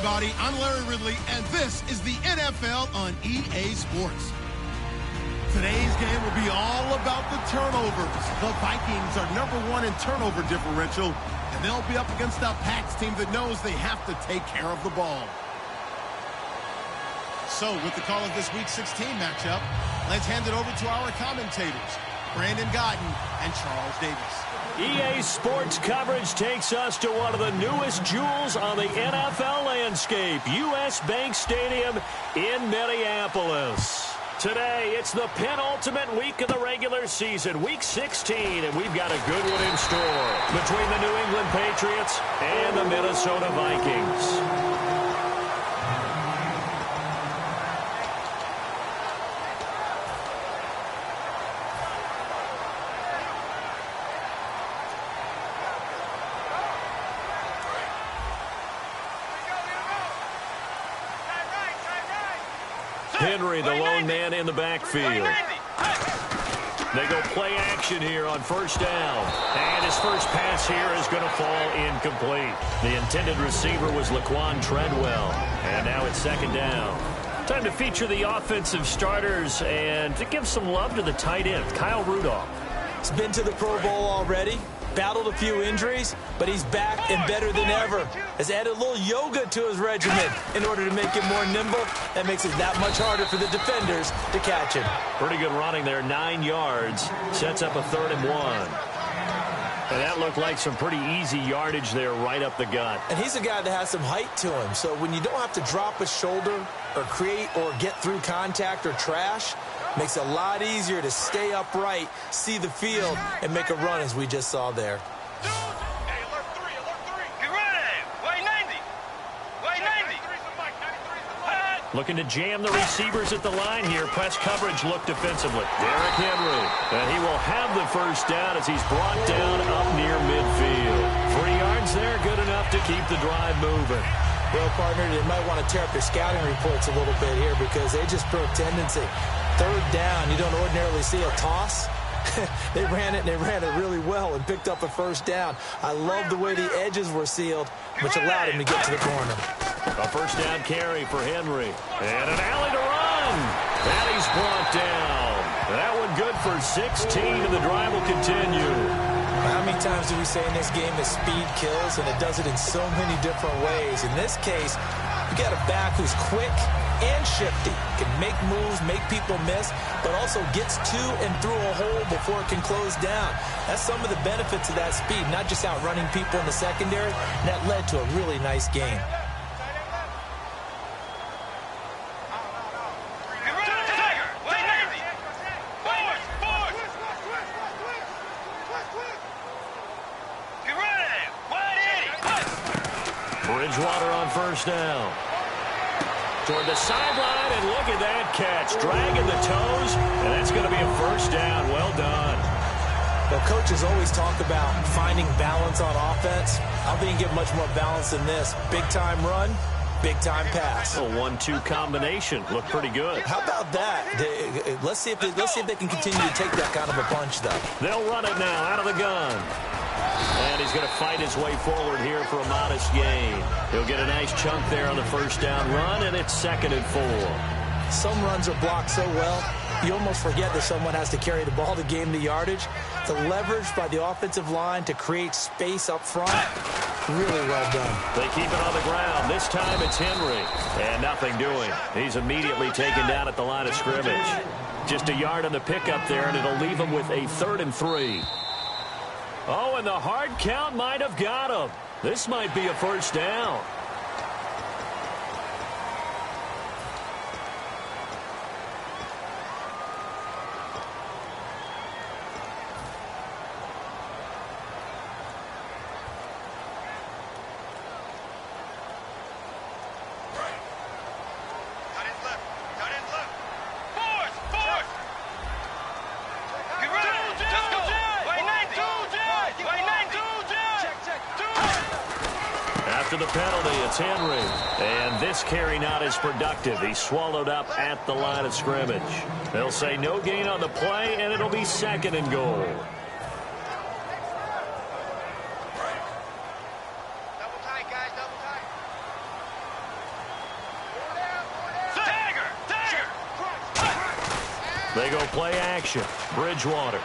everybody. I'm Larry Ridley, and this is the NFL on EA Sports. Today's game will be all about the turnovers. The Vikings are #1 in turnover differential, and they'll be up against a Pats team that knows they have to take care of the ball. So, with the call of this Week 16 matchup, let's hand it over to our commentators, Brandon Godden and Charles Davis. EA Sports coverage takes us to one of the newest jewels on the NFL landscape, US Bank Stadium in Minneapolis. Today, it's the penultimate week of the regular season, Week 16, and we've got a good one in store between the New England Patriots and the Minnesota Vikings. Henry, the lone man in the backfield. They go play action here on first down. And his first pass here is going to fall incomplete. The intended receiver was Laquan Treadwell. And now it's second down. Time to feature the offensive starters and to give some love to the tight end, Kyle Rudolph. He's been to the Pro Bowl already. Battled a few injuries, but he's back and better than ever. Has added a little yoga to his regimen in order to make him more nimble. That makes it that much harder for the defenders to catch him. Pretty good running there, 9 yards. Sets up a 3rd and 1. And that looked like some pretty easy yardage there right up the gut. And he's a guy that has some height to him. So when you don't have to drop a shoulder or create or get through contact or trash, makes it a lot easier to stay upright, see the field, and make a run as we just saw there. Looking to jam the receivers at the line here. Press coverage look defensively. Derrick Henry. And he will have the first down as he's brought down up near midfield. 3 yards there, good enough to keep the drive moving. Well, partner, they might want to tear up their scouting reports a little bit here because they just proved tendency. 3rd down, you don't ordinarily see a toss. They ran it, and they ran it really well and picked up a first down. I love the way the edges were sealed, which allowed him to get to the corner. A first down carry for Henry. And an alley to run. And he's brought down. That one good for 16, and the drive will continue. How many times do we say in this game that speed kills, and it does it in so many different ways? In this case, you got a back who's quick and shifty, can make moves, make people miss, but also gets to and through a hole before it can close down. That's some of the benefits of that speed, not just outrunning people in the secondary, and that led to a really nice game. Bridgewater on first down. Toward the sideline, and look at that catch. Dragging the toes, and that's going to be a first down. Well done. Well, coaches always talk about finding balance on offense. I don't think you get much more balance than this. Big-time run, big-time pass. A 1-2 combination. Looked pretty good. How about that? Let's see if they can continue to take that kind of a punch, though. They'll run it now out of the gun. And he's going to fight his way forward here for a modest gain. He'll get a nice chunk there on the first down run, and it's 2nd and 4. Some runs are blocked so well, you almost forget that someone has to carry the ball to gain the yardage. The leverage by the offensive line to create space up front, really well done. They keep it on the ground. This time it's Henry, and nothing doing. He's immediately taken down at the line of scrimmage. Just a yard on the pickup there, and it'll leave him with a 3rd and 3. Oh, and the hard count might have got him. This might be a first down. After the penalty, it's Henry. And this carry not as productive. He's swallowed up at the line of scrimmage. They'll say no gain on the play, and it'll be 2nd and goal. They go play action. Bridgewater.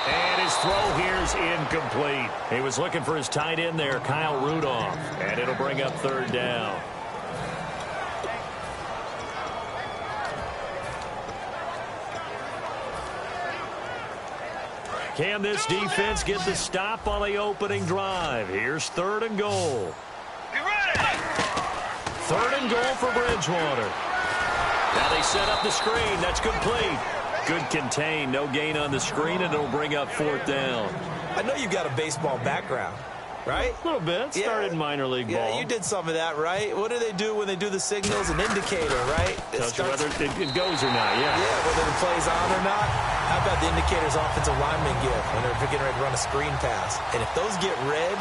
And his throw here is incomplete. He was looking for his tight end there, Kyle Rudolph. And it'll bring up third down. Can this defense get the stop on the opening drive? Here's third and goal. Third and goal for Bridgewater. Now they set up the screen. That's complete. Good contain. No gain on the screen, and it'll bring up fourth down. I know you've got a baseball background, right? A little bit. Started in minor league ball. Yeah, you did some of that, right? What do they do when they do the signals? An indicator, right? Tells you whether it goes or not, yeah. Yeah, whether the play's on or not. How about the indicators offensive linemen give when they're getting ready to run a screen pass? And if those get red,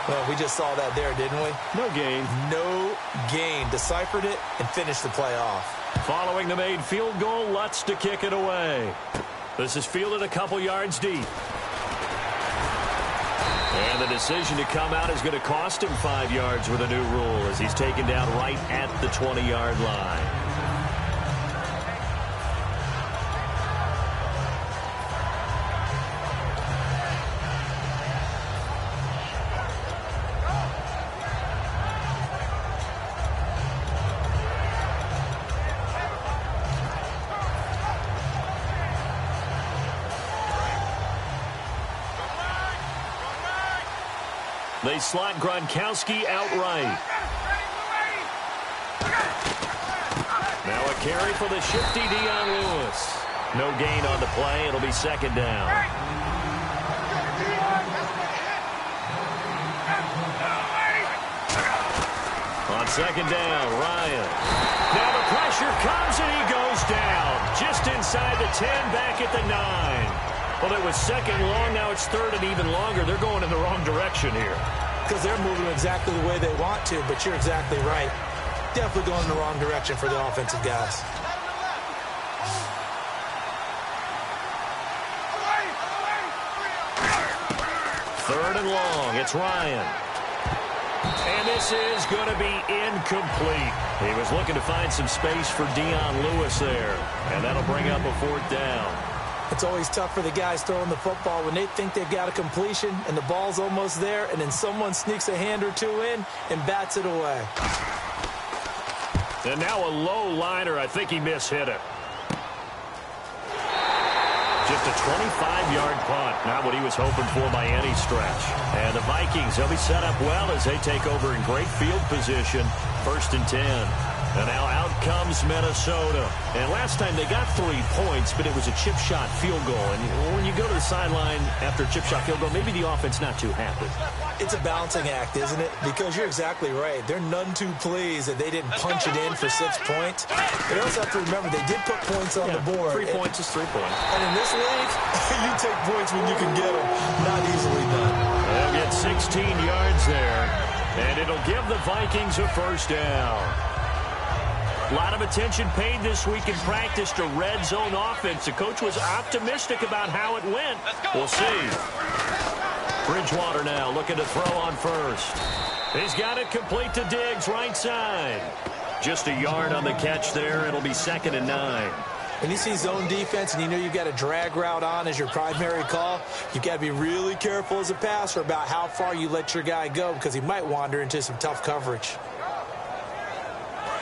well, we just saw that there, didn't we? No gain. No gain. Deciphered it and finished the play off. Following the made field goal, Lutz to kick it away. This is fielded a couple yards deep. And the decision to come out is going to cost him 5 yards with a new rule as he's taken down right at the 20-yard line. They slot Gronkowski outright. Now a carry for the shifty Dion Lewis. No gain on the play. It'll be second down. On second down, Ryan. Now the pressure comes and he goes down. Just inside the 10, back at the 9. Well, it was second long. Now it's third and even longer. They're going in the wrong direction here. Because they're moving exactly the way they want to, but you're exactly right. Definitely going in the wrong direction for the offensive guys. Third and long. It's Ryan. And this is going to be incomplete. He was looking to find some space for Dion Lewis there. And that'll bring up a fourth down. It's always tough for the guys throwing the football when they think they've got a completion and the ball's almost there, and then someone sneaks a hand or two in and bats it away. And now a low liner. I think he mishit it. Just a 25-yard punt. Not what he was hoping for by any stretch. And the Vikings, they'll be set up well as they take over in great field position. First and 10. And now out comes Minnesota. And last time they got 3 points, but it was a chip shot field goal. And when you go to the sideline after a chip shot field goal, maybe the offense not too happy. It's a balancing act, isn't it? Because you're exactly right. They're none too pleased that they didn't punch it in for 6 points. But you also have to remember they did put points on the board. 3 points is 3 points. And in this league, you take points when you can get them. Not easily done. They'll get 16 yards there. And it'll give the Vikings a first down. A lot of attention paid this week in practice to red zone offense. The coach was optimistic about how it went. We'll see. Bridgewater now looking to throw on first. He's got it complete to Diggs, right side. Just a yard on the catch there. It'll be second and 9. When you see zone defense and you know you've got a drag route on as your primary call, you've got to be really careful as a passer about how far you let your guy go because he might wander into some tough coverage.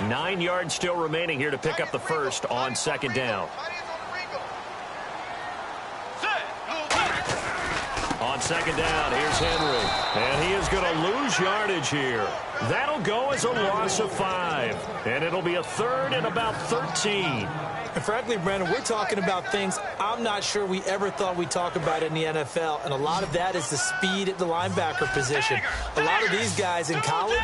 9 yards still remaining here to pick up the first on second down. On second down, here's Henry. And he is going to lose yardage here. That'll go as a loss of 5. And it'll be a third and about 13. And frankly, Brandon, we're talking about things I'm not sure we ever thought we'd talk about in the NFL. And a lot of that is the speed at the linebacker position. A lot of these guys in college,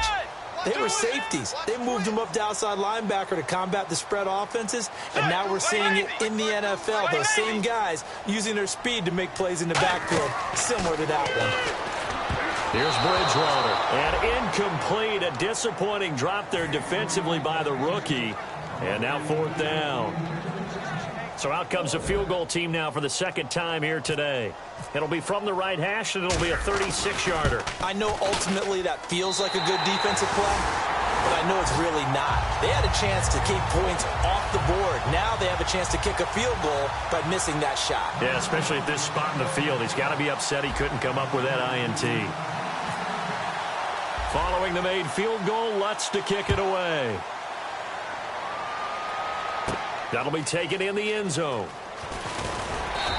they were safeties. They moved them up to outside linebacker to combat the spread offenses, and now we're seeing it in the NFL. Those same guys using their speed to make plays in the backfield, similar to that one. Here's Bridgewater, and incomplete. A disappointing drop there defensively by the rookie, and now fourth down. So out comes the field goal team now for the second time here today. It'll be from the right hash, and it'll be a 36-yarder. I know ultimately that feels like a good defensive play, but I know it's really not. They had a chance to keep points off the board. Now they have a chance to kick a field goal by missing that shot. Yeah, especially at this spot in the field. He's got to be upset he couldn't come up with that INT. Following the made field goal, Lutz to kick it away. That'll be taken in the end zone.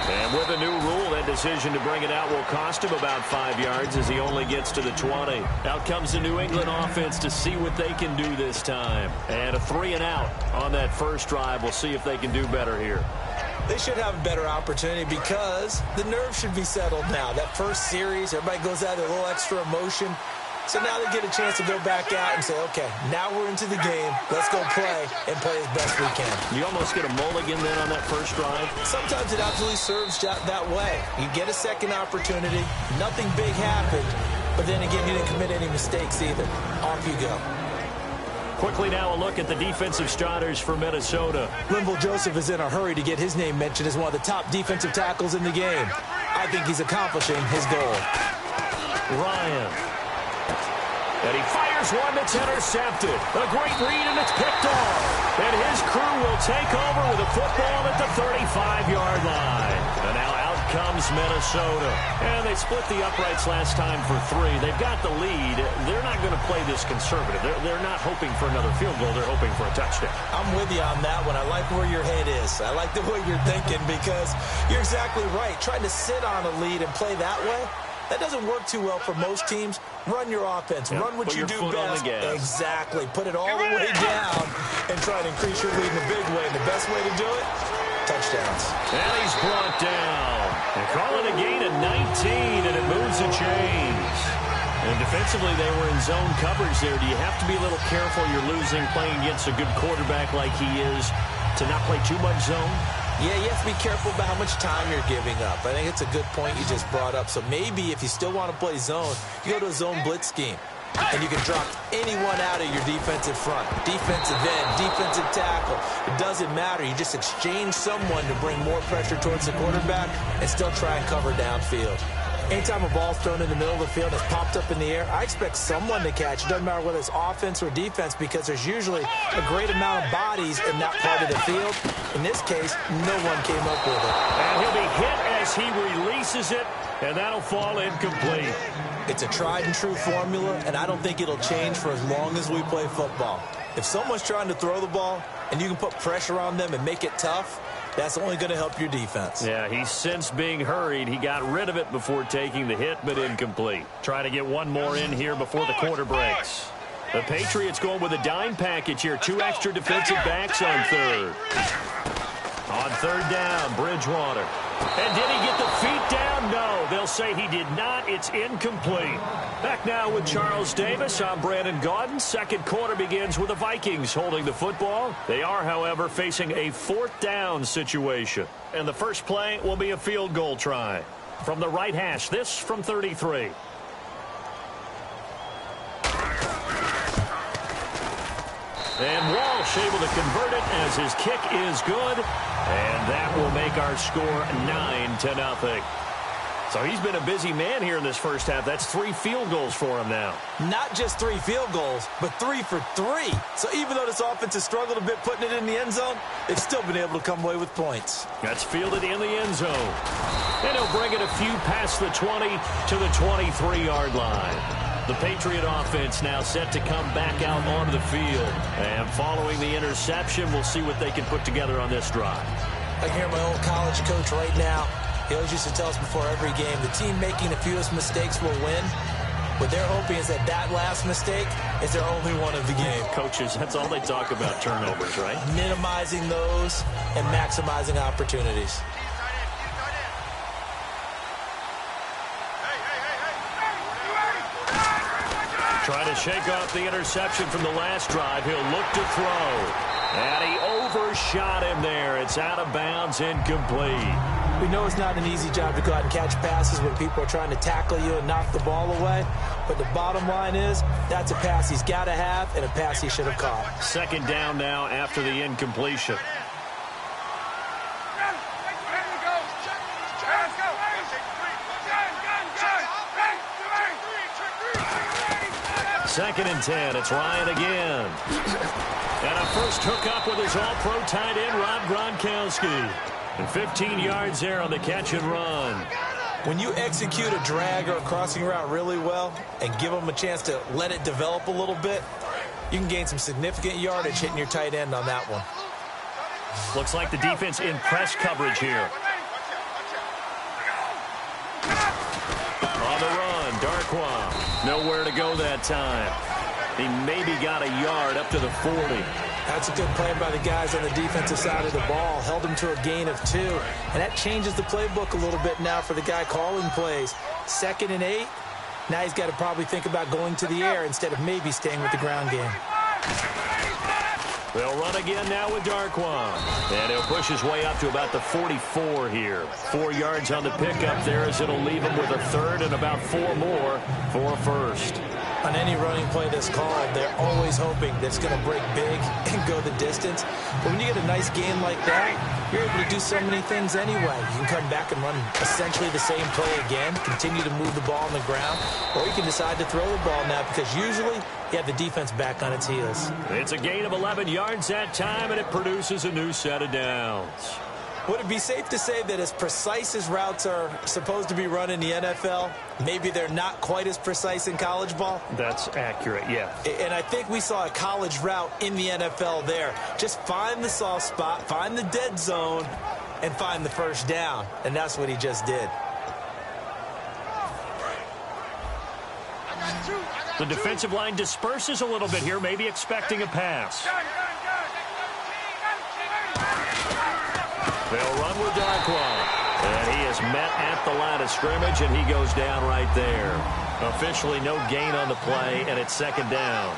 And with a new rule, that decision to bring it out will cost him about 5 yards as he only gets to the 20. Out comes the New England offense to see what they can do this time. And a 3-and-out on that first drive. We'll see if they can do better here. They should have a better opportunity because the nerves should be settled now. That first series, everybody goes out with a little extra emotion. So now they get a chance to go back out and say, okay, now we're into the game. Let's go play and play as best we can. You almost get a mulligan then on that first drive? Sometimes it absolutely serves that way. You get a second opportunity. Nothing big happened. But then again, you didn't commit any mistakes either. Off you go. Quickly now a look at the defensive starters for Minnesota. Linval Joseph is in a hurry to get his name mentioned as one of the top defensive tackles in the game. I think he's accomplishing his goal. Ryan. And he fires one that's intercepted. A great read, and it's picked off. And his crew will take over with a football at the 35-yard line. And now out comes Minnesota. And they split the uprights last time for 3. They've got the lead. They're not going to play this conservative. They're not hoping for another field goal. They're hoping for a touchdown. I'm with you on that one. I like where your head is. I like the way you're thinking because you're exactly right. Trying to sit on a lead and play that way, that doesn't work too well for most teams. Run your offense. Run what you do best. Exactly. Put it all the way down and try to increase your lead in a big way. And the best way to do it, touchdowns. And he's brought down. They call it a gain of 19, and it moves the chains. And defensively, they were in zone coverage there. Do you have to be a little careful? You're losing playing against a good quarterback like he is to not play too much zone? Yeah, you have to be careful about how much time you're giving up. I think it's a good point you just brought up. So maybe if you still want to play zone, you go to a zone blitz scheme. And you can drop anyone out of your defensive front. Defensive end, defensive tackle. It doesn't matter. You just exchange someone to bring more pressure towards the quarterback and still try and cover downfield. Anytime a ball's thrown in the middle of the field and it's popped up in the air, I expect someone to catch. It doesn't matter whether it's offense or defense because there's usually a great amount of bodies in that part of the field. In this case, no one came up with it. And he'll be hit as he releases it, and that'll fall incomplete. It's a tried-and-true formula, and I don't think it'll change for as long as we play football. If someone's trying to throw the ball and you can put pressure on them and make it tough, that's only going to help your defense. Yeah, he's since being hurried. He got rid of it before taking the hit, but incomplete. Try to get one more in here before the quarter breaks. The Patriots going with a dime package here. 2 extra defensive backs on third. On third down, Bridgewater. And did he get the feet down? No, they'll say he did not. It's incomplete. Back now with Charles Davis. I'm Brandon Gaudin. Second quarter begins with the Vikings holding the football. They are, however, facing a 4th down situation. And the first play will be a field goal try. From the right hash, this from 33. And Walsh able to convert it as his kick is good. And that will make our score 9-0. So he's been a busy man here in this first half. That's 3 field goals for him now. Not just 3 field goals, but 3 for 3. So even though this offense has struggled a bit putting it in the end zone, they've still been able to come away with points. That's fielded in the end zone. And he'll bring it a few past the 20 to the 23-yard line. The Patriot offense now set to come back out onto the field. And following the interception, we'll see what they can put together on this drive. I hear my old college coach right now. He always used to tell us before every game, the team making the fewest mistakes will win. What they're hoping is that last mistake is their only one of the game. Coaches, that's all they talk about, turnovers, right? Minimizing those and maximizing opportunities. Trying to shake off the interception from the last drive. He'll look to throw. And he overshot him there. It's out of bounds, incomplete. We know it's not an easy job to go out and catch passes when people are trying to tackle you and knock the ball away. But the bottom line is, that's a pass he's got to have and a pass he should have caught. Second down now after the incompletion. 2nd and 10. It's Ryan again. And a first hookup with his all-pro tight end, Rob Gronkowski. And 15 yards there on the catch and run. When you execute a drag or a crossing route really well and give them a chance to let it develop a little bit, you can gain some significant yardage hitting your tight end on that one. Looks like the defense in press coverage here. On the run, Darkwa. Nowhere to go that time. He maybe got a yard up to the 40. That's a good play by the guys on the defensive side of the ball. Held him to a gain of 2. And that changes the playbook a little bit now for the guy calling plays. 2nd and 8. Now he's got to probably think about going to the air instead of maybe staying with the ground game. They'll run again now with Darkwa. And he'll push his way up to about the 44 here. 4 yards on the pickup there as it'll leave him with a 3rd and about 4 more for a first. On any running play that's called, they're always hoping that it's going to break big and go the distance. But when you get a nice gain like that, you're able to do so many things anyway. You can come back and run essentially the same play again, continue to move the ball on the ground, or you can decide to throw the ball now because usually you have the defense back on its heels. It's a gain of 11 yards that time, and it produces a new set of downs. Would it be safe to say that as precise as routes are supposed to be run in the NFL, maybe they're not quite as precise in college ball? That's accurate, yeah. And I think we saw a college route in the NFL there. Just find the soft spot, find the dead zone, and find the first down. And that's what he just did. The defensive line disperses a little bit here, maybe expecting a pass. They'll run with Darkwa. And he is met at the line of scrimmage, and he goes down right there. Officially no gain on the play, and it's 2nd down.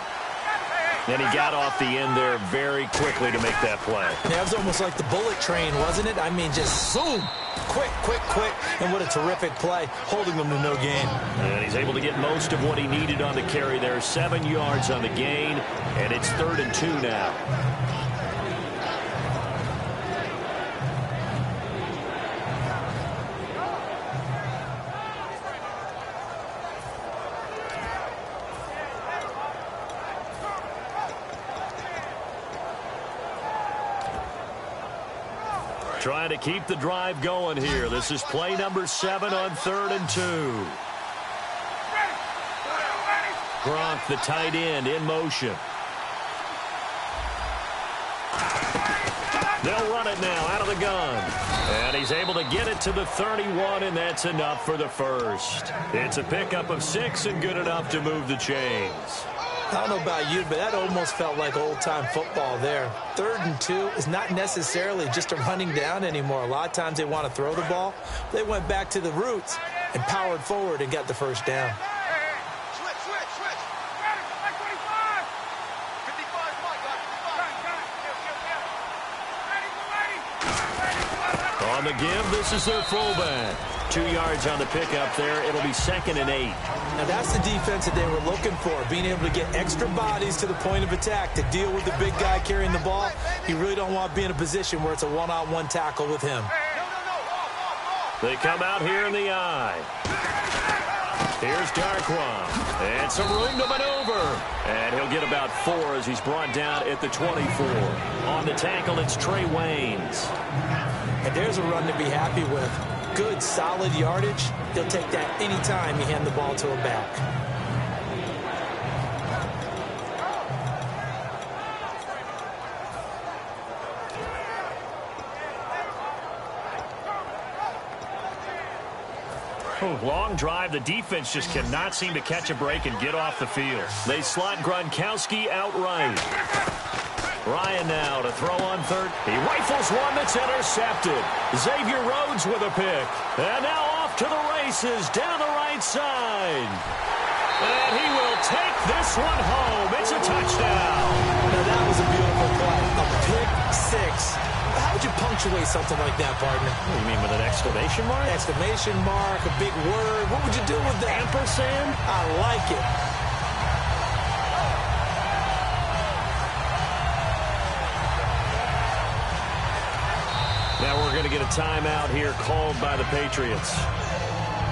And he got off the end there very quickly to make that play. Yeah, it was almost like the bullet train, wasn't it? I mean, just zoom. Quick, quick, quick. And what a terrific play, holding them to no gain. And he's able to get most of what he needed on the carry there. 7 yards on the gain, and it's 3rd and 2 now. Trying to keep the drive going here. This is play number 7 on 3rd and 2. Gronk, the tight end, in motion. They'll run it now out of the gun. And he's able to get it to the 31, and that's enough for the first. It's a pickup of 6 and good enough to move the chains. I don't know about you, but that almost felt like old-time football there. 3rd and 2 is not necessarily just a running down anymore. A lot of times they want to throw the ball. They went back to the roots and powered forward and got the first down. On the give, this is their fullback. 2 yards on the pickup there. It'll be 2nd and 8. Now that's the defense that they were looking for, being able to get extra bodies to the point of attack to deal with the big guy carrying the ball. You really don't want to be in a position where it's a one-on-one tackle with him. They come out here in the eye. Here's Darkwa. And some room to maneuver. And he'll get about 4 as he's brought down at the 24. On the tackle, it's Trey Waynes. And there's a run to be happy with. Good, solid yardage. He'll take that anytime you hand the ball to a back. Long drive. The defense just cannot seem to catch a break and get off the field. They slot Gronkowski outright. Ryan now to throw on 3rd. He rifles one that's intercepted. Xavier Rhodes with a pick. And now off to the races down the right side. And he will take this one home. It's a touchdown. Now that was a beautiful play. A pick 6. How would you punctuate something like that, partner? What do you mean, with an exclamation mark? Exclamation mark, a big word. What would you do with that? Ampersand? I like it. Now we're going to get a timeout here called by the Patriots.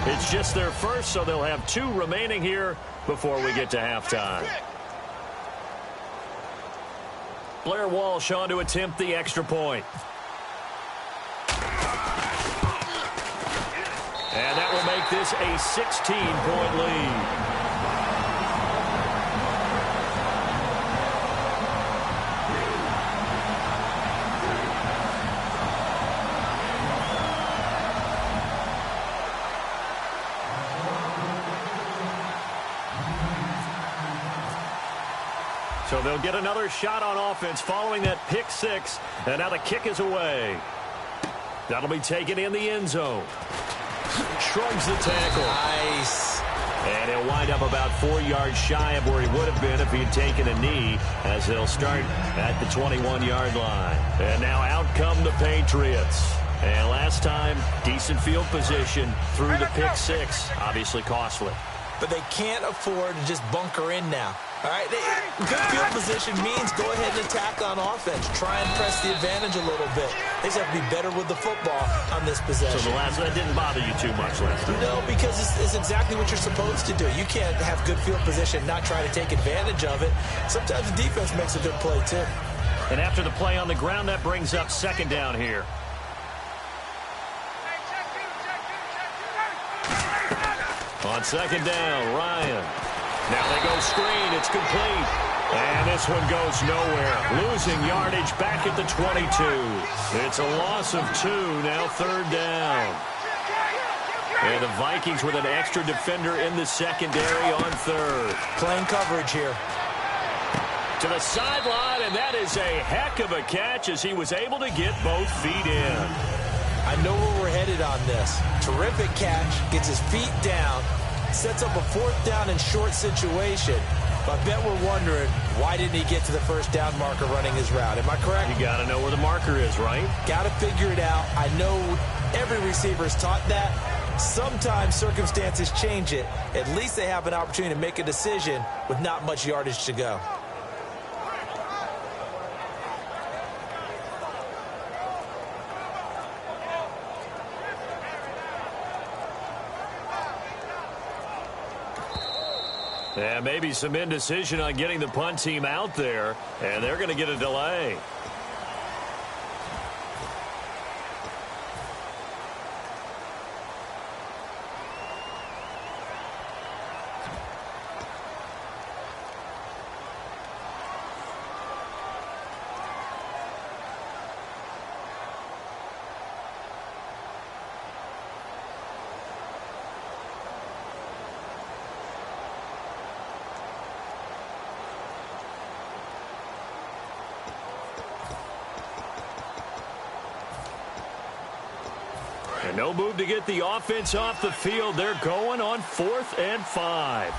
It's just their first, so they'll have 2 remaining here before we get to halftime. Blair Walsh on to attempt the extra point. And that will make this a 16-point lead. So they'll get another shot on offense following that pick 6. And now the kick is away. That'll be taken in the end zone. Shrugs the tackle. Nice. And he'll wind up about 4 yards shy of where he would have been if he had taken a knee, as they'll start at the 21-yard line. And now out come the Patriots. And last time, decent field position through the pick 6. Obviously costly. But they can't afford to just bunker in now. All right, good field position means go ahead and attack on offense. Try and press the advantage a little bit. They just have to be better with the football on this possession. So that didn't bother you too much last time? No, because it's exactly what you're supposed to do. You can't have good field position, not try to take advantage of it. Sometimes the defense makes a good play, too. And after the play on the ground, that brings up second down here. On second down, Ryan. Now they go screen. It's complete. And this one goes nowhere. Losing yardage back at the 22. It's a loss of 2. Now third down. And the Vikings with an extra defender in the secondary on third. Playing coverage here. To the sideline, and that is a heck of a catch as he was able to get both feet in. I know where we're headed on this. Terrific catch. Gets his feet down. Sets up a fourth down and short situation. But I bet we're wondering, why didn't he get to the first down marker running his route? Am I correct? You got to know where the marker is, right? Got to figure it out. I know every receiver is taught that. Sometimes circumstances change it. At least they have an opportunity to make a decision with not much yardage to go. And maybe some indecision on getting the punt team out there, and they're going to get a delay. And no move to get the offense off the field. They're going on 4th and 5.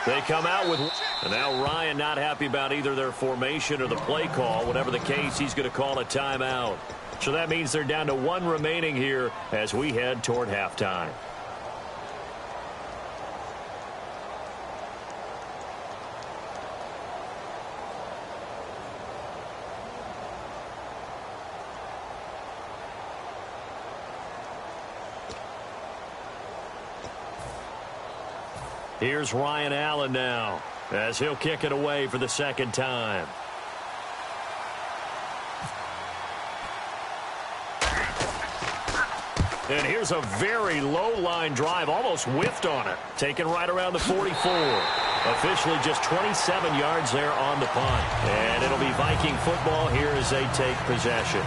They come out with... And now Ryan not happy about either their formation or the play call. Whatever the case, he's going to call a timeout. So that means they're down to 1 remaining here as we head toward halftime. Here's Ryan Allen now as he'll kick it away for the second time. And here's a very low line drive, almost whiffed on it. Taken right around the 44. Officially just 27 yards there on the punt. And it'll be Viking football here as they take possession.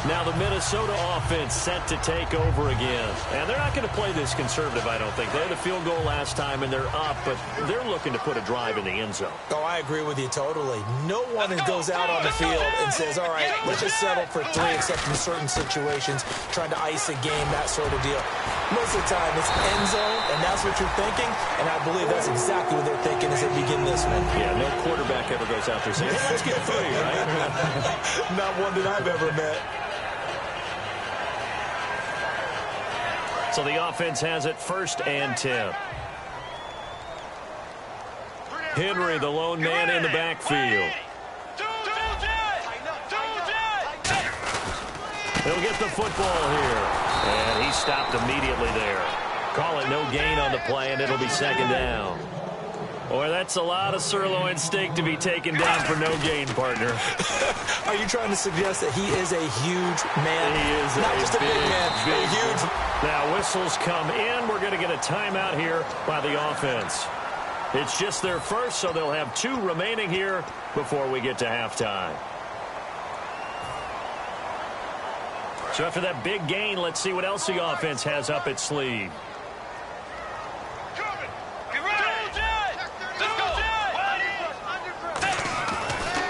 Now the Minnesota offense set to take over again. And they're not going to play this conservative, I don't think. They had a field goal last time, and they're up, but they're looking to put a drive in the end zone. Oh, I agree with you totally. No one goes out on the field and says, all right, let's just settle for 3, except in certain situations, trying to ice a game, that sort of deal. Most of the time, it's end zone, and that's what you're thinking, and I believe that's exactly what they're thinking as they begin this one. Yeah, no quarterback ever goes out there saying, hey, let's get 3, right? Not one that I've ever met. So the offense has it 1st and 10. Henry, the lone man in the backfield. He'll get the football here. And he stopped immediately there. Call it no gain on the play, and it'll be second down. Boy, that's a lot of sirloin steak to be taken down for no gain, partner. Are you trying to suggest that he is a huge man? He is not just a big man, a huge. Now whistles come in. We're going to get a timeout here by the offense. It's just their first, so they'll have 2 remaining here before we get to halftime. So after that big gain, let's see what else the offense has up its sleeve.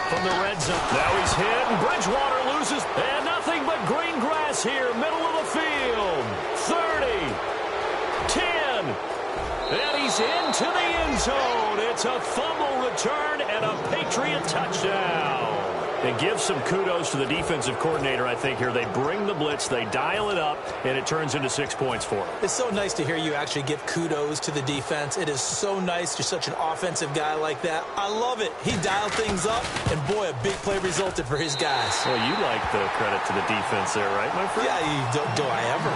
From the red zone. Now he's hit, and Bridgewater loses. And nothing but green grass here, middle of the field. 30, 10, and he's into the end zone. It's a fumble return and a Patriot touchdown. It gives some kudos to the defensive coordinator, I think, here. They bring the blitz, they dial it up, and it turns into 6 points for them. It's so nice to hear you actually give kudos to the defense. It is so nice. You're such an offensive guy like that. I love it. He dialed things up, and boy, a big play resulted for his guys. Well, you like the credit to the defense there, right, my friend? Yeah, do I ever?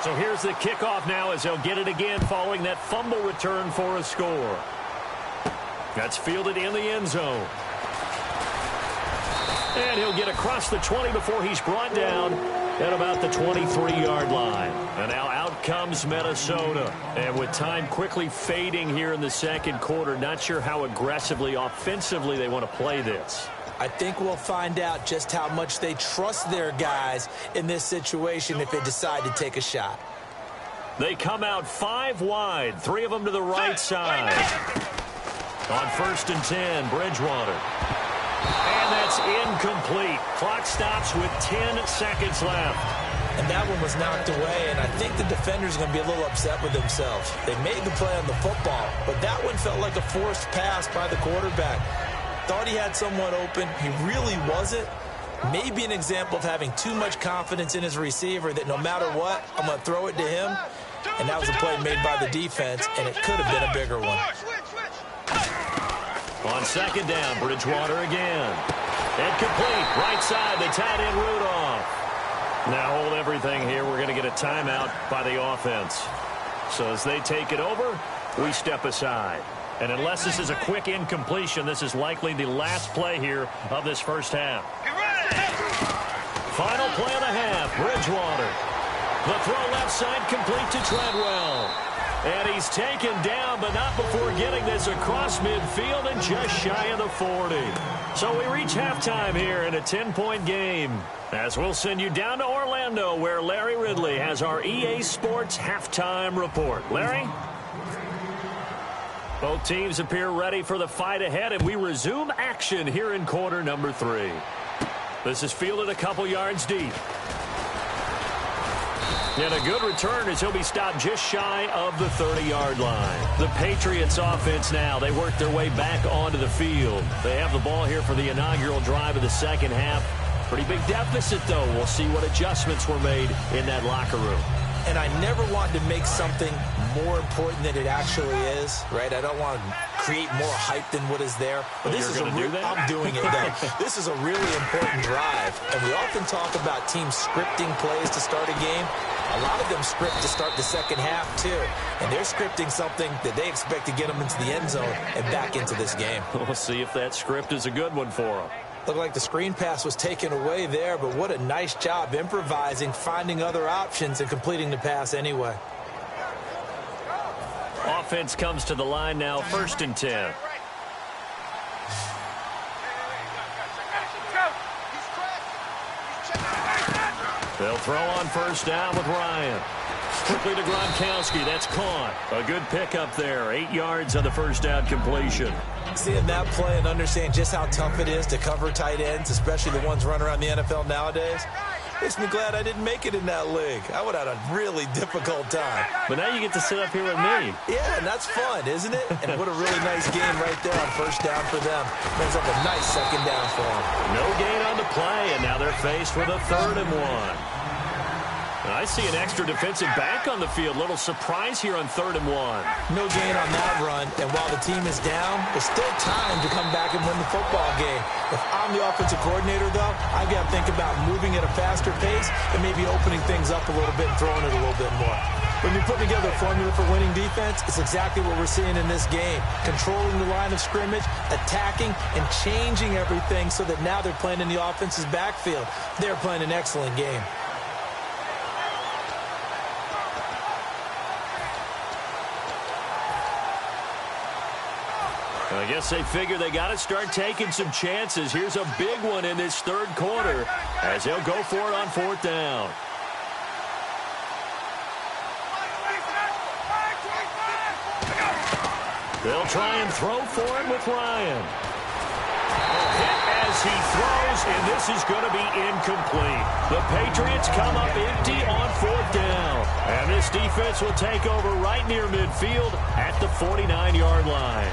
So here's the kickoff now as they'll get it again following that fumble return for a score. That's fielded in the end zone. And he'll get across the 20 before he's brought down at about the 23-yard line. And now out comes Minnesota. And with time quickly fading here in the second quarter, not sure how aggressively, offensively they want to play this. I think we'll find out just how much they trust their guys in this situation if they decide to take a shot. They come out 5 wide, 3 of them to the right side. On 1st and 10, Bridgewater. And that's incomplete. Clock stops with 10 seconds left. And that one was knocked away, and I think the defender's going to be a little upset with themselves. They made the play on the football, but that one felt like a forced pass by the quarterback. Thought he had someone open. He really wasn't. Maybe an example of having too much confidence in his receiver that no matter what, I'm going to throw it to him. And that was a play made by the defense, and it could have been a bigger one. On 2nd down, Bridgewater again. Incomplete. Right side, the tight end Rudolph. Now hold everything here. We're going to get a timeout by the offense. So as they take it over, we step aside. And unless this is a quick incompletion, this is likely the last play here of this first half. Final play of the half, Bridgewater. The throw left side complete to Treadwell. And he's taken down, but not before getting this across midfield and just shy of the 40. So we reach halftime here in a 10-point game. As we'll send you down to Orlando, where Larry Ridley has our EA Sports halftime report. Larry? Both teams appear ready for the fight ahead, and we resume action here in quarter number 3. This is fielded a couple yards deep. And a good return as he'll be stopped just shy of the 30-yard line. The Patriots offense now, they work their way back onto the field. They have the ball here for the inaugural drive of the second half. Pretty big deficit, though. We'll see what adjustments were made in that locker room. And I never wanted to make something more important than it actually is, right? I don't want to create more hype than what is there. But this is I'm doing it, though. This is a really important drive. And we often talk about teams scripting plays to start a game. A lot of them script to start the second half, too. And they're scripting something that they expect to get them into the end zone and back into this game. We'll see if that script is a good one for them. Looked like the screen pass was taken away there, but what a nice job improvising, finding other options, and completing the pass anyway. Offense comes to the line now, 1st and 10. They'll throw on 1st down with Ryan. Quickly to Gronkowski. That's caught. A good pickup there. 8 yards on the 1st down completion. Seeing that play and understand just how tough it is to cover tight ends, especially the ones running around the NFL nowadays, makes me glad I didn't make it in that league. I would have had a really difficult time. But now you get to sit up here with me. Yeah, and that's fun, isn't it? And what a really nice game right there on 1st down for them. Brings up a nice 2nd down for them. No gain on the play, and now they're faced with a 3rd and 1. I see an extra defensive back on the field. Little surprise here on 3rd and 1. No gain on that run, and while the team is down, there's still time to come back and win the football game. If I'm the offensive coordinator, though, I've got to think about moving at a faster pace and maybe opening things up a little bit and throwing it a little bit more. When you put together a formula for winning defense, it's exactly what we're seeing in this game. Controlling the line of scrimmage, attacking, and changing everything so that now they're playing in the offense's backfield. They're playing an excellent game. I guess they figure they got to start taking some chances. Here's a big one in this 3rd quarter as they'll go for it on 4th down. They'll try and throw for it with Ryan. Hit as he throws, and this is going to be incomplete. The Patriots come up empty on 4th down. And this defense will take over right near midfield at the 49-yard line.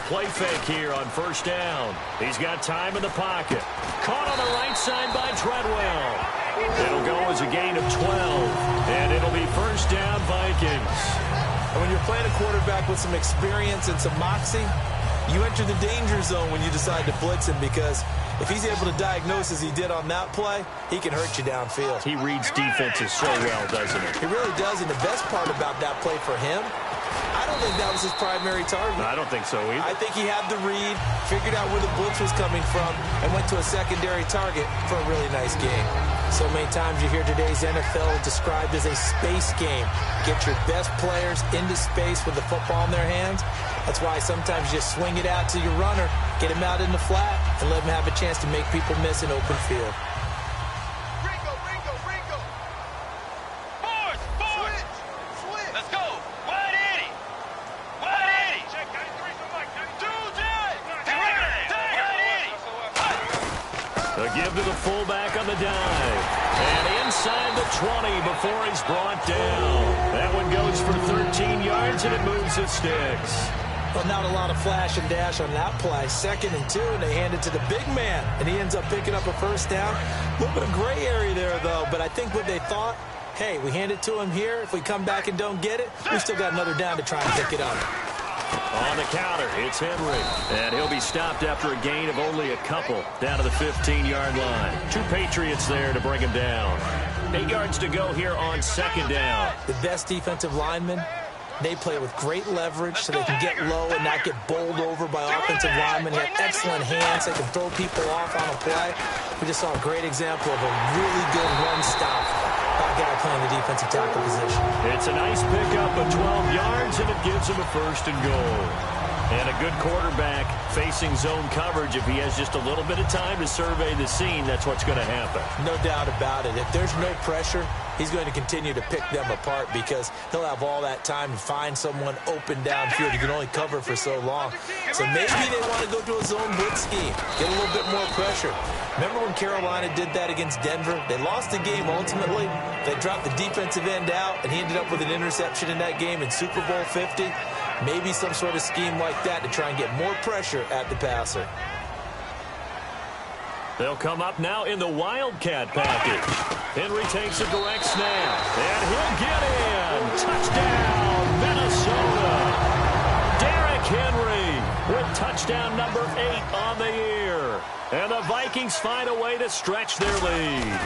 Play fake here on 1st down. He's got time in the pocket. Caught on the right side by Treadwell. It'll go as a gain of 12. And it'll be 1st down Vikings. And when you're playing a quarterback with some experience and some moxie, you enter the danger zone when you decide to blitz him, because if he's able to diagnose as he did on that play, he can hurt you downfield. He reads defenses so well, doesn't he? He really does, and the best part about that play for him, I don't think that was his primary target. I don't think so either. I think he had the read, figured out where the blitz was coming from, and went to a secondary target for a really nice game. So many times you hear today's NFL described as a space game. Get your best players into space with the football in their hands. That's why sometimes you just swing it out to your runner, get him out in the flat, and let him have a chance to make people miss an open field. Give to the fullback on the dive. And inside the 20 before he's brought down. That one goes for 13 yards, and it moves the sticks. Well, not a lot of flash and dash on that play. 2nd and 2, and they hand it to the big man. And he ends up picking up a 1st down. A little bit of gray area there, though. But I think what they thought, hey, we hand it to him here. If we come back and don't get it, we still got another down to try and pick it up. On the counter, it's Henry. And he'll be stopped after a gain of only a couple down to the 15-yard line. 2 Patriots there to bring him down. 8 yards to go here on 2nd down. The best defensive linemen, they play with great leverage so they can get low and not get bowled over by offensive linemen. They have excellent hands. They can throw people off on a play. We just saw a great example of a really good run stop by a guy playing the defensive tackle position. It's a nice pickup of 12 yards, and it gives him a 1st and goal. And a good quarterback facing zone coverage. If he has just a little bit of time to survey the scene, that's what's going to happen. No doubt about it. If there's no pressure, he's going to continue to pick them apart because he'll have all that time to find someone open downfield. You can only cover for so long. So maybe they want to go to a zone blitz scheme, get a little bit more pressure. Remember when Carolina did that against Denver? They lost the game ultimately. They dropped the defensive end out, and he ended up with an interception in that game in Super Bowl 50. Maybe some sort of scheme like that to try and get more pressure at the passer. They'll come up now in the Wildcat package. Henry takes a direct snap, and he'll get in. Touchdown, Minnesota. Derrick Henry with touchdown number 8 on the year. And the Vikings find a way to stretch their lead.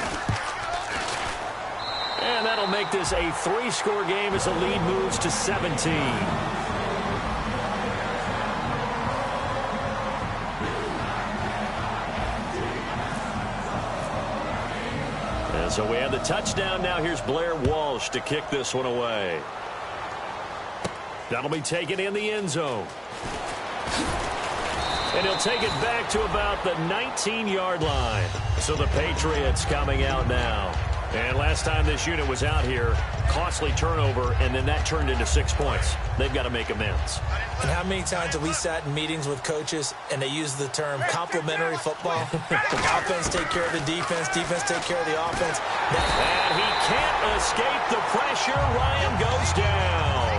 And that'll make this a 3-score game as the lead moves to 17. So we have the touchdown. Now here's Blair Walsh to kick this one away. That'll be taken in the end zone. And he'll take it back to about the 19-yard line. So the Patriots coming out now. And last time this unit was out here, costly turnover, and then that turned into 6 points. They've got to make amends. And how many times have we sat in meetings with coaches and they use the term complementary football? Offense take care of the defense, defense take care of the offense. And he can't escape the pressure. Ryan goes down.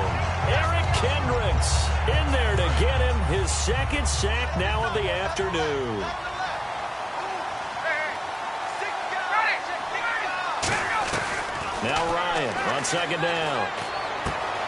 Eric Kendricks in there to get him his second sack now of the afternoon. Now Ryan on second down.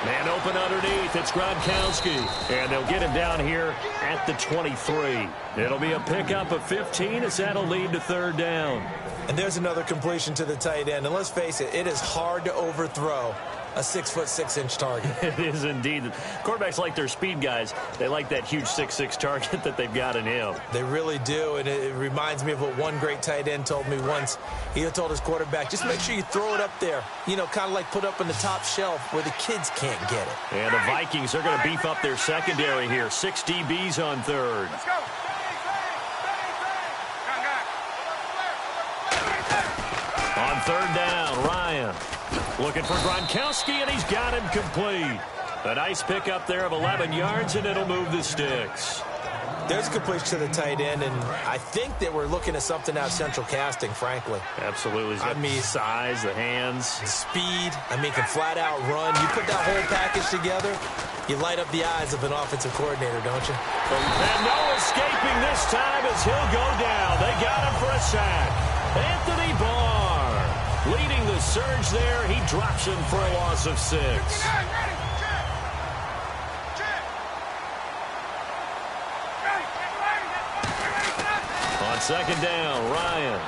Man open underneath. It's Gronkowski. And they'll get him down here at the 23. It'll be a pickup of 15 as that'll lead to third down. And there's another completion to the tight end. And let's face it, it is hard to overthrow a 6'6" target. It is indeed. Quarterbacks like their speed guys. They like that huge 6'6" target that they've got in him. They really do, and it reminds me of what one great tight end told me once. He told his quarterback, just make sure you throw it up there. You know, kind of like put up on the top shelf where the kids can't get it. And the Vikings are going to beef up their secondary here. 6 DBs on third. Let's go. On third down, Ryan looking for Gronkowski, and he's got him complete. A nice pickup there of 11 yards, and it'll move the sticks. There's a completion to the tight end, and I think that we're looking at something out of central casting, frankly. Absolutely. He's got the size, the hands. Speed. I mean, can flat out run. You put that whole package together, you light up the eyes of an offensive coordinator, don't you? And no escaping this time as he'll go down. They got him for a sack. Anthony Barr leading the surge there. He drops him for a loss of 6. On second down, Ryan.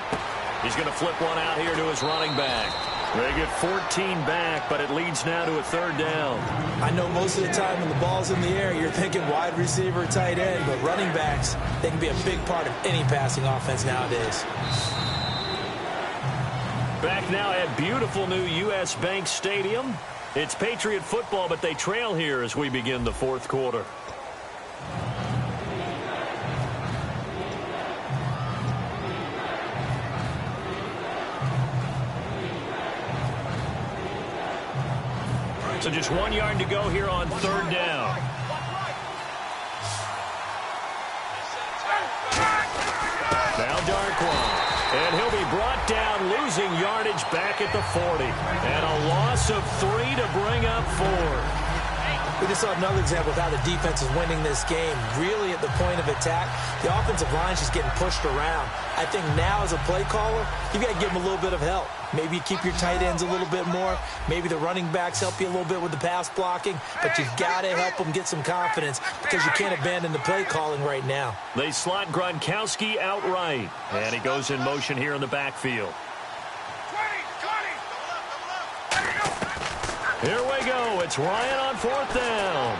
He's going to flip one out here to his running back. They get 14 back, but it leads now to a third down. I know most of the time when the ball's in the air, you're thinking wide receiver, tight end, but running backs, they can be a big part of any passing offense nowadays. Back now at beautiful new U.S. Bank Stadium. It's Patriot football, but they trail here as we begin the fourth quarter. So just 1 yard to go here on third down. Now Darkwan. And he'll be brought down, losing yardage back at the 40. And a loss of 3 to bring up 4. We just saw another example of how the defense is winning this game. Really at the point of attack, the offensive line's just getting pushed around. I think now as a play caller, you've got to give them a little bit of help. Maybe you keep your tight ends a little bit more. Maybe the running backs help you a little bit with the pass blocking. But you've got to help them get some confidence because you can't abandon the play calling right now. They slot Gronkowski outright. And he goes in motion here in the backfield. Here we go. It's Ryan on fourth down.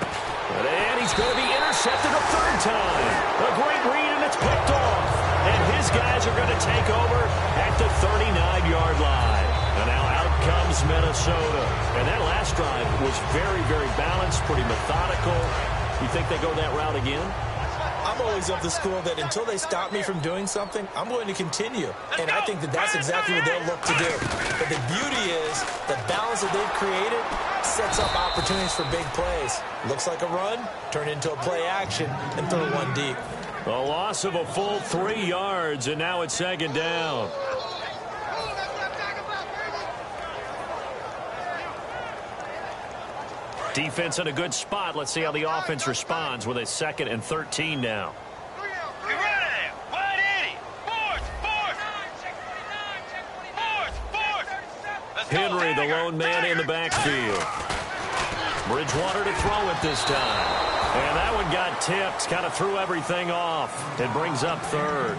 And he's going to be intercepted a third time. A great read, and it's picked off. And his guys are going to take over at the 39-yard line. And now out comes Minnesota. And that last drive was very, very balanced, pretty methodical. You think they go that route again? I'm always of the school that until they stop me from doing something, I'm going to continue. And I think that that's exactly what they'll look to do. But the beauty is the balance that they've created sets up opportunities for big plays. Looks like a run, turn into a play action, and throw one deep. A loss of a full 3 yards, and now it's second down. Defense in a good spot. Let's see how the offense responds with a 2nd and 13 now. Henry, the lone man in the backfield. Bridgewater to throw it this time. And that one got tipped, kind of threw everything off. It brings up third.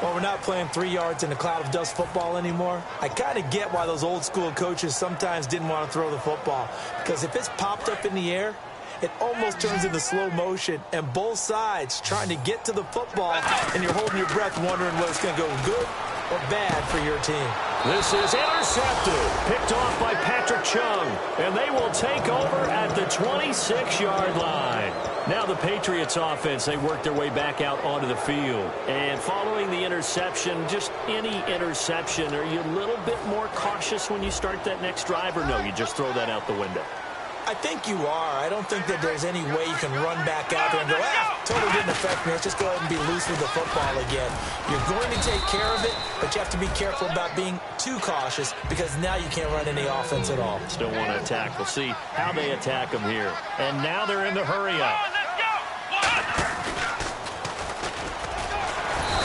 Well, we're not playing 3 yards in a cloud of dust football anymore. I kind of get why those old school coaches sometimes didn't want to throw the football. Because if it's popped up in the air, it almost turns into slow motion. And both sides trying to get to the football, and you're holding your breath wondering whether it's going to go good or bad for your team. This is intercepted. Picked off by Patrick Chung. And they will take over at the 26-yard line. Now the Patriots offense, they work their way back out onto the field. And following the interception, just any interception, are you a little bit more cautious when you start that next drive, or no, you just throw that out the window? I think you are. I don't think that there's any way you can run back out there and go, totally didn't didn't affect me. Let's just go ahead and be loose with the football again. You're going to take care of it, but you have to be careful about being too cautious because now you can't run any offense at all. Still want to attack. We'll see how they attack them here. And now they're in the hurry-up.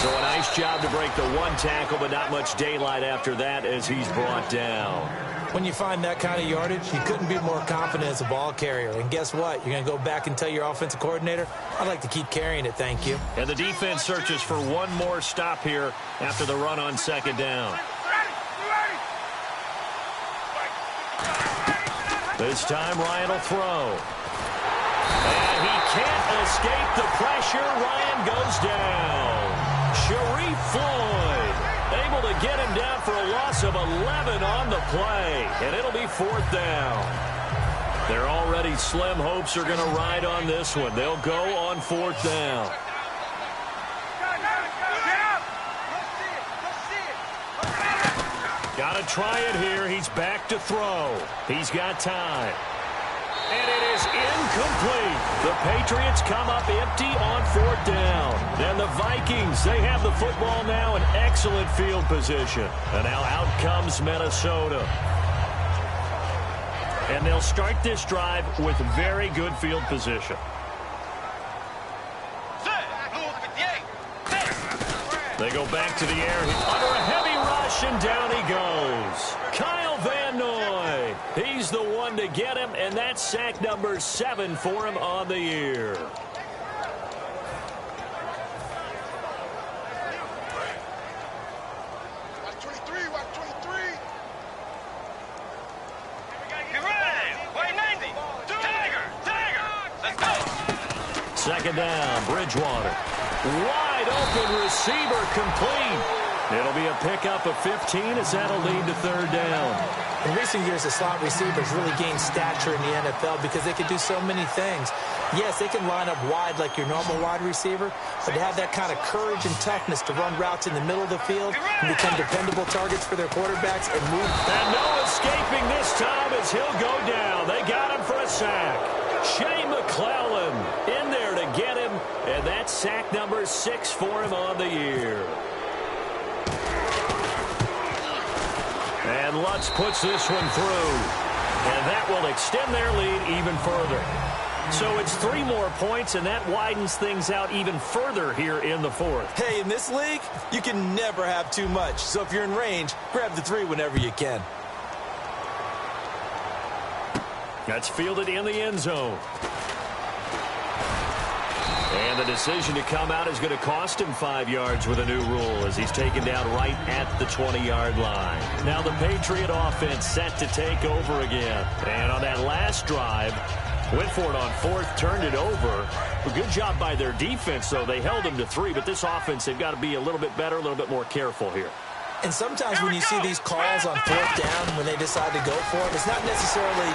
So a nice job to break the one tackle, but not much daylight after that as he's brought down. When you find that kind of yardage, you couldn't be more confident as a ball carrier. And guess what? You're going to go back and tell your offensive coordinator, I'd like to keep carrying it, thank you. And the defense searches for one more stop here after the run on second down. This time Ryan will throw. And he can't escape the pressure. Ryan goes down. Sharif Floyd able to get him down for a loss of 11 on the play. And it'll be fourth down. Their already slim hopes are going to ride on this one. They'll go on fourth down. Got to try it here. He's back to throw. He's got time. And it is incomplete. The Patriots come up empty on fourth down. And the Vikings, they have the football now in excellent field position. And now out comes Minnesota. And they'll start this drive with very good field position. They go back to the air under a heavy rush, and down he goes. Kyle Van Noy. He's the one to get him, and that's sack number 7 for him on the year. Watch 23, watch 23. Get ready. Wait, 90. Tiger. Let's go. Second down, Bridgewater. Wide open receiver complete. It'll be a pickup of 15 as that'll lead to third down. In recent years, the slot receivers really gained stature in the NFL because they can do so many things. Yes, they can line up wide like your normal wide receiver, but to have that kind of courage and toughness to run routes in the middle of the field and become dependable targets for their quarterbacks and move. And no escaping this time as he'll go down. They got him for a sack. Shea McClellan in there to get him, and that's sack number 6 for him on the year. And Lutz puts this one through. And that will extend their lead even further. So it's 3 more points, and that widens things out even further here in the fourth. Hey, in this league, you can never have too much. So if you're in range, grab the 3 whenever you can. That's fielded in the end zone. And the decision to come out is going to cost him 5 yards with a new rule as he's taken down right at the 20-yard line. Now the Patriot offense set to take over again. And on that last drive, went for it on fourth, turned it over. A good job by their defense, though. They held them to 3, but this offense, they've got to be a little bit better, a little bit more careful here. And sometimes when you see these calls on fourth down, when they decide to go for it, it's not necessarily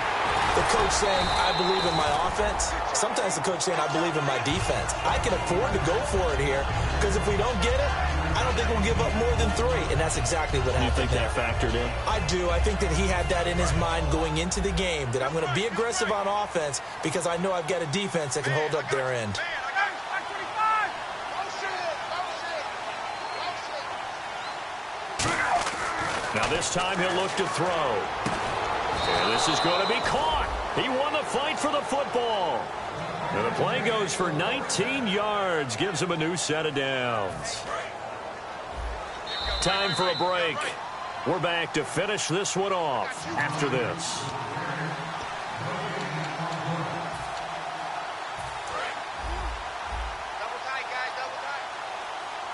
the coach saying, I believe in my offense. Sometimes the coach saying, I believe in my defense. I can afford to go for it here because if we don't get it, I don't think we'll give up more than 3. And that's exactly what happened. You think that factored in? I do. I think that he had that in his mind going into the game, that I'm going to be aggressive on offense because I know I've got a defense that can hold up their end. Now this time he'll look to throw. And this is going to be caught. He won the fight for the football. And the play goes for 19 yards. Gives him a new set of downs. Time for a break. We're back to finish this one off after this.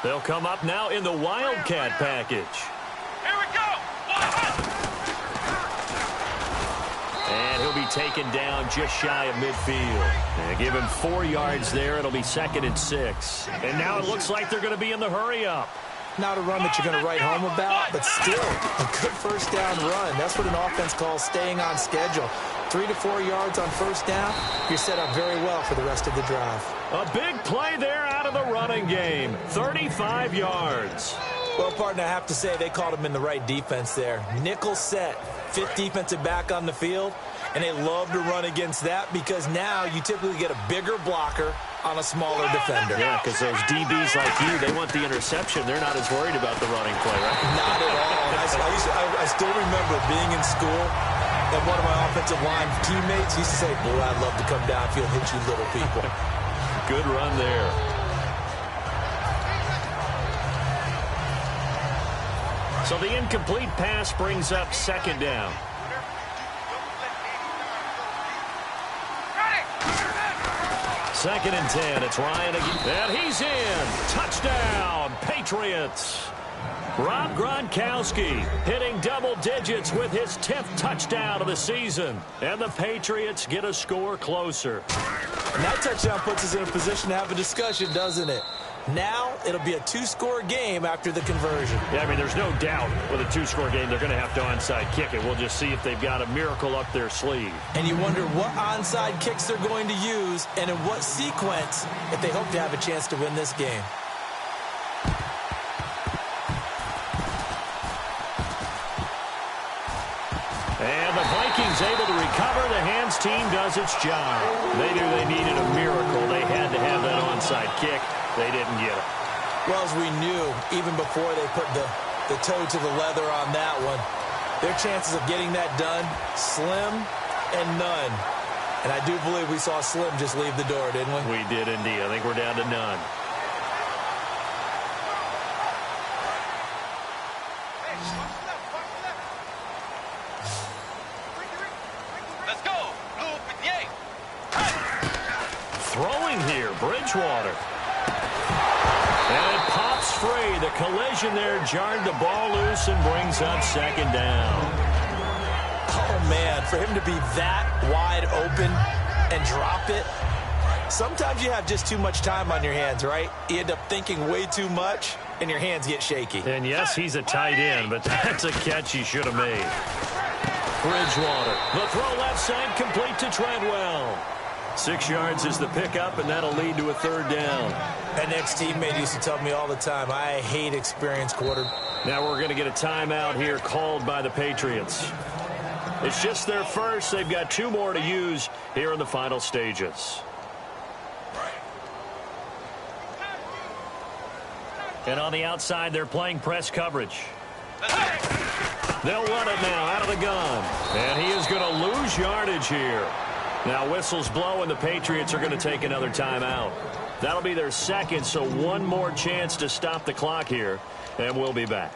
They'll come up now in the Wildcat package. Here we go. And he'll be taken down just shy of midfield. And give him 4 yards there. It'll be 2nd and 6. And now it looks like they're going to be in the hurry-up. Not a run that you're going to write home about, but still a good first down run. That's what an offense calls staying on schedule. 3 to 4 yards on first down, you're set up very well for the rest of the drive. A big play there out of the running game. 35 yards. Well, partner, I have to say they called him in the right defense there. Nickel set, 5th defensive back on the field, and they love to run against that because now you typically get a bigger blocker on a smaller defender. Yeah, because those DBs like you, they want the interception. They're not as worried about the running play, right? Not at all. I still remember being in school, and one of my offensive line teammates used to say, boy, I'd love to come downfield, hit you little people. Good run there. So the incomplete pass brings up second down. Second and 10. It's Ryan again. And he's in. Touchdown, Patriots. Rob Gronkowski hitting double digits with his 10th touchdown of the season. And the Patriots get a score closer. And that touchdown puts us in a position to have a discussion, doesn't it? Now it'll be a two-score game after the conversion. Yeah, I mean, there's no doubt with a two-score game they're going to have to onside kick it. We'll just see if they've got a miracle up their sleeve. And you wonder what onside kicks they're going to use and in what sequence if they hope to have a chance to win this game. And the Vikings able to recover. The hands team does its job. They knew they needed a miracle. They had to have that onside kick. They didn't get it. Well, as we knew, even before they put the toe to the leather on that one, their chances of getting that done, slim and none. And I do believe we saw Slim just leave the door, didn't we? We did indeed. I think we're down to none. Let's go. Blue 58. Throwing here, Bridgewater. And it pops free. The collision there jarred the ball loose and brings up second down. Oh, man, for him to be that wide open and drop it. Sometimes you have just too much time on your hands, right? You end up thinking way too much, and your hands get shaky. And yes, he's a tight end, but that's a catch he should have made. Bridgewater. The throw left side complete to Treadwell. 6 yards is the pickup, and that'll lead to a third down. An ex-teammate used to tell me all the time, I hate experienced quarterbacks. Now we're going to get a timeout here called by the Patriots. It's just their first. They've got 2 more to use here in the final stages. And on the outside, they're playing press coverage. They'll run it now out of the gun. And he is going to lose yardage here. Now whistles blow, and the Patriots are going to take another timeout. That'll be their second, so one more chance to stop the clock here, and we'll be back.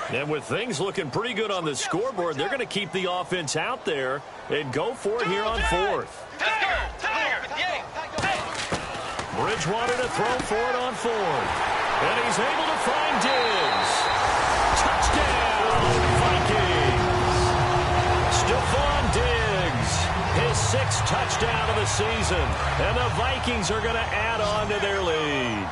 And with things looking pretty good on the scoreboard, they're going to keep the offense out there and go for it here on fourth. Let's go. Tiger 58. Bridgewater to throw for it on fourth. And he's able to find Diggs. Touchdown, Vikings. Stephon Diggs, his 6th touchdown of the season. And the Vikings are going to add on to their lead.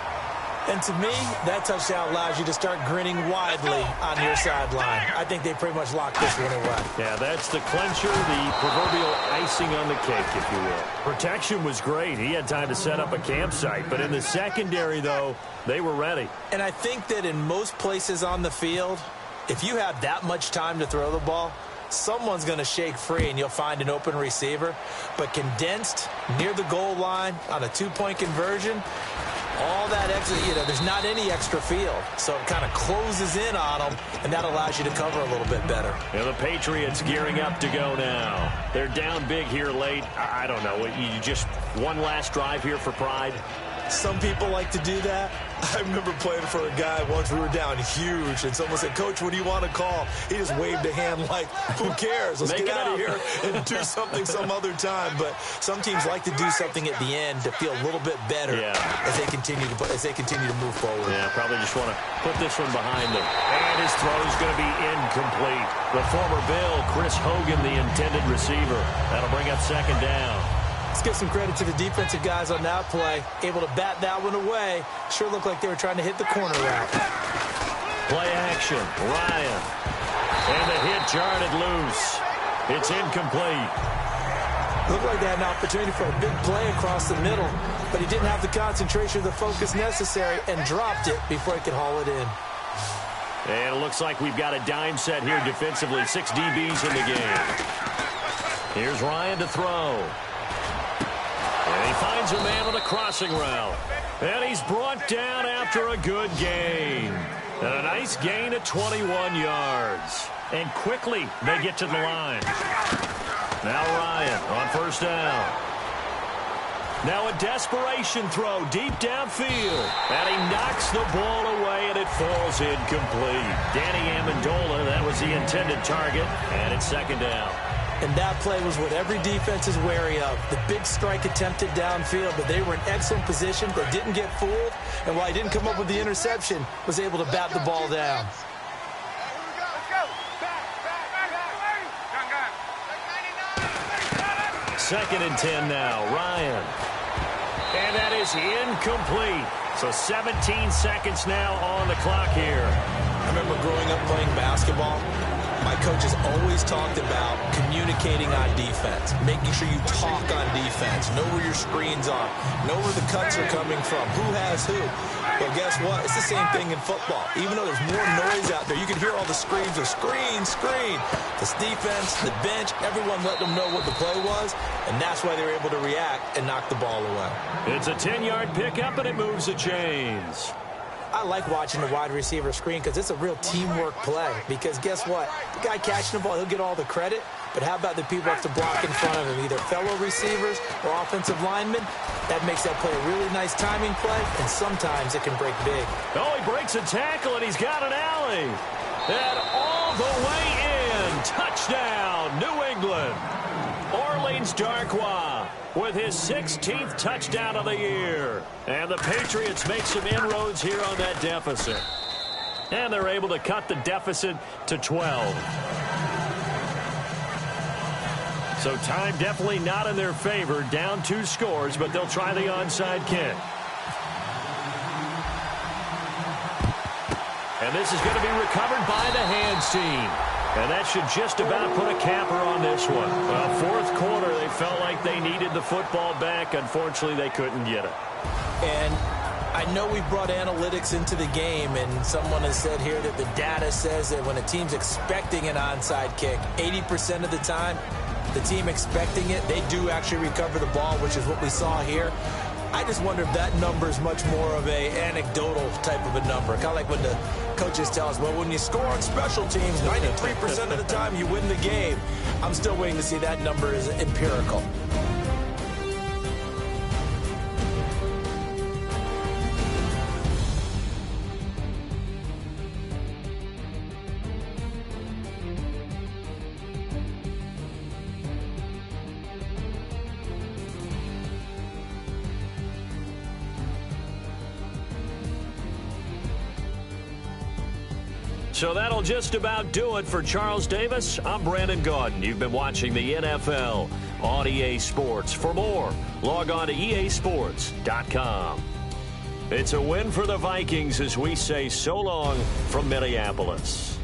And to me, that touchdown allows you to start grinning widely on your sideline. I think they pretty much locked this one away. Yeah, that's the clincher, the proverbial icing on the cake, if you will. Protection was great. He had time to set up a campsite. But in the secondary, though, they were ready. And I think that in most places on the field, if you have that much time to throw the ball, someone's going to shake free and you'll find an open receiver. But condensed near the goal line on a 2-point conversion, all that extra, there's not any extra field. So it kind of closes in on them, and that allows you to cover a little bit better. And the Patriots gearing up to go now. They're down big here late. I don't know. You just one last drive here for pride? Some people like to do that. I remember playing for a guy once. We were down huge, and someone said, Coach, what do you want to call? He just waved a hand like, who cares? Let's get out of here and do something some other time. But some teams like to do something at the end to feel a little bit better as they continue to move forward. Yeah, probably just want to put this one behind them. And his throw is going to be incomplete. The former Bill, Chris Hogan, the intended receiver. That'll bring up second down. Let's give some credit to the defensive guys on that play. Able to bat that one away. Sure looked like they were trying to hit the corner route. Play action. Ryan. And the hit jarred it loose. It's incomplete. Looked like they had an opportunity for a big play across the middle, but he didn't have the concentration or the focus necessary and dropped it before he could haul it in. And it looks like we've got a dime set here defensively. 6 DBs in the game. Here's Ryan to throw. And he finds a man on a crossing route. And he's brought down after a good gain. And a nice gain of 21 yards. And quickly they get to the line. Now Ryan on first down. Now a desperation throw deep downfield. And he knocks the ball away, and it falls incomplete. Danny Amendola, that was the intended target, and it's second down. And that play was what every defense is wary of. The big strike attempted downfield, but they were in excellent position. They didn't get fooled, and while he didn't come up with the interception, was able to bat the ball down. Second and 10 now. Ryan. And that is incomplete. So 17 seconds now on the clock here. I remember growing up playing basketball. My coaches always talked about communicating on defense, making sure you talk on defense, know where your screens are, know where the cuts are coming from, who has who. Well, guess what? It's the same thing in football. Even though there's more noise out there, you can hear all the screams of screen, screen. This defense, the bench, everyone let them know what the play was, and that's why they were able to react and knock the ball away. It's a 10-yard pickup, and it moves the chains. I like watching the wide receiver screen because it's a real teamwork play. Because guess what? The guy catching the ball, he'll get all the credit. But how about the people that have to block in front of him, either fellow receivers or offensive linemen? That makes that play a really nice timing play, and sometimes it can break big. Oh, he breaks a tackle, and he's got an alley. And all the way in. Touchdown, New England. Orleans Darkwa with his 16th touchdown of the year. And the Patriots make some inroads here on that deficit. And they're able to cut the deficit to 12. So time definitely not in their favor. Down 2 scores, but they'll try the onside kick. And this is going to be recovered by the hands team. And that should just about put a capper on this one. Well, fourth quarter, they felt like they needed the football back. Unfortunately, they couldn't get it. And I know we brought analytics into the game, and someone has said here that the data says that when a team's expecting an onside kick, 80% of the time, the team expecting it, they do actually recover the ball, which is what we saw here. I just wonder if that number is much more of a anecdotal type of a number. Kind of like when the coaches tell us, well, when you score on special teams, 93% of the time you win the game. I'm still waiting to see that number is empirical. So that'll just about do it for Charles Davis. I'm Brandon Gaudin. You've been watching the NFL on EA Sports. For more, log on to easports.com. It's a win for the Vikings as we say so long from Minneapolis.